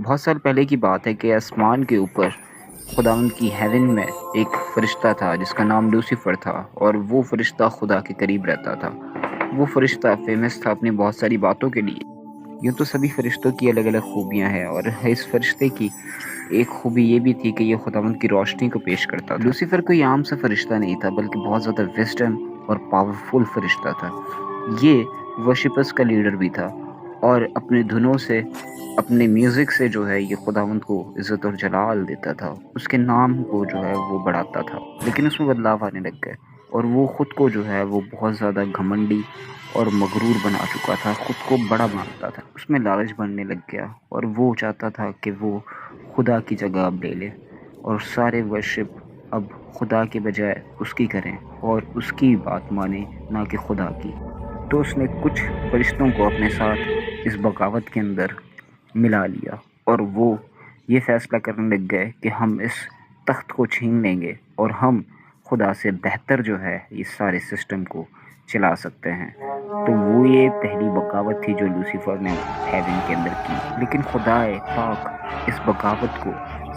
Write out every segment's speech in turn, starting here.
بہت سال پہلے کی بات ہے کہ آسمان کے اوپر خداوند کی ہیون میں ایک فرشتہ تھا جس کا نام لوسیفر تھا، اور وہ فرشتہ خدا کے قریب رہتا تھا۔ وہ فرشتہ فیمس تھا اپنی بہت ساری باتوں کے لیے۔ یوں تو سبھی فرشتوں کی الگ الگ خوبیاں ہیں، اور اس فرشتے کی ایک خوبی یہ بھی تھی کہ یہ خداوند کی روشنی کو پیش کرتا تھا۔ لوسیفر کوئی عام سا فرشتہ نہیں تھا، بلکہ بہت زیادہ وزڈم اور پاورفل فرشتہ تھا۔ یہ ورشپرز کا لیڈر بھی تھا، اور اپنے دھنوں سے، اپنے میوزک سے جو ہے یہ خداوند کو عزت اور جلال دیتا تھا، اس کے نام کو جو ہے وہ بڑھاتا تھا۔ لیکن اس میں بدلاؤ آنے لگ گئے، اور وہ خود کو جو ہے وہ بہت زیادہ گھمنڈی اور مغرور بنا چکا تھا، خود کو بڑا مانتا تھا۔ اس میں لالچ بڑھنے لگ گیا، اور وہ چاہتا تھا کہ وہ خدا کی جگہ اب لے لے، اور سارے ورشپ اب خدا کے بجائے اس کی کریں، اور اس کی بات مانیں، نہ کہ خدا کی۔ تو اس نے کچھ فرشتوں کو اپنے ساتھ اس بغاوت کے اندر ملا لیا، اور وہ یہ فیصلہ کرنے لگ گئے کہ ہم اس تخت کو چھین لیں گے، اور ہم خدا سے بہتر جو ہے اس سارے سسٹم کو چلا سکتے ہیں۔ تو وہ یہ پہلی بغاوت تھی جو لوسیفر نے ہیون کے اندر کی، لیکن خدائے پاک اس بغاوت کو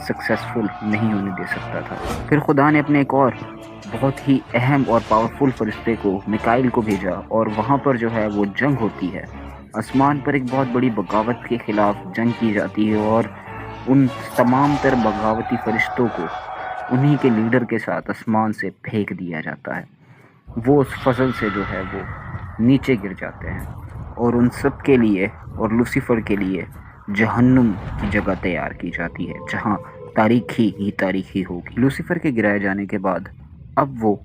سکسیسفل نہیں ہونے دے سکتا تھا۔ پھر خدا نے اپنے ایک اور بہت ہی اہم اور پاورفل فرشتے کو، میکائیل کو بھیجا، اور وہاں پر جو ہے وہ جنگ ہوتی ہے۔ آسمان پر ایک بہت بڑی بغاوت کے خلاف جنگ کی جاتی ہے، اور ان تمام تر بغاوتی فرشتوں کو انہی کے لیڈر کے ساتھ آسمان سے پھینک دیا جاتا ہے۔ وہ اس فضل سے جو ہے وہ نیچے گر جاتے ہیں، اور ان سب کے لیے اور لوسیفر کے لیے جہنم کی جگہ تیار کی جاتی ہے، جہاں تاریخی ہی تاریخی ہوگی۔ لوسیفر کے گرائے جانے کے بعد اب وہ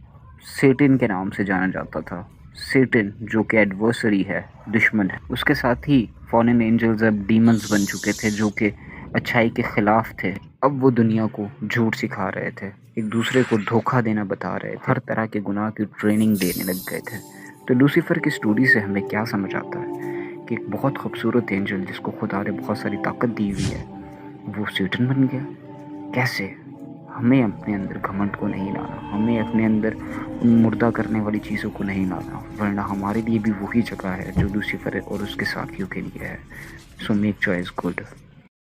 سیٹن کے نام سے جانا جاتا تھا۔ سیٹن جو کہ ایڈورسری ہے، دشمن ہے۔ اس کے ساتھ ہی فالن اینجلز اب ڈیمنز بن چکے تھے، جو کہ اچھائی کے خلاف تھے۔ اب وہ دنیا کو جھوٹ سکھا رہے تھے، ایک دوسرے کو دھوکہ دینا بتا رہے تھے، ہر طرح کے گناہ کی ٹریننگ دینے لگ گئے تھے۔ تو لوسیفر کی سٹوری سے ہمیں کیا سمجھ آتا ہے کہ ایک بہت خوبصورت اینجل جس کو خدا نے بہت ساری طاقت دی ہوئی ہے، وہ سیٹن بن گیا۔ کیسے؟ ہمیں اپنے اندر گھمنڈ کو نہیں لانا، ہمیں اپنے اندر ان مردہ کرنے والی چیزوں کو نہیں لانا، ورنہ ہمارے لیے بھی وہی جگہ ہے جو لوسیفر اور اس کے ساتھیوں کے لیے ہے۔ So make choice good.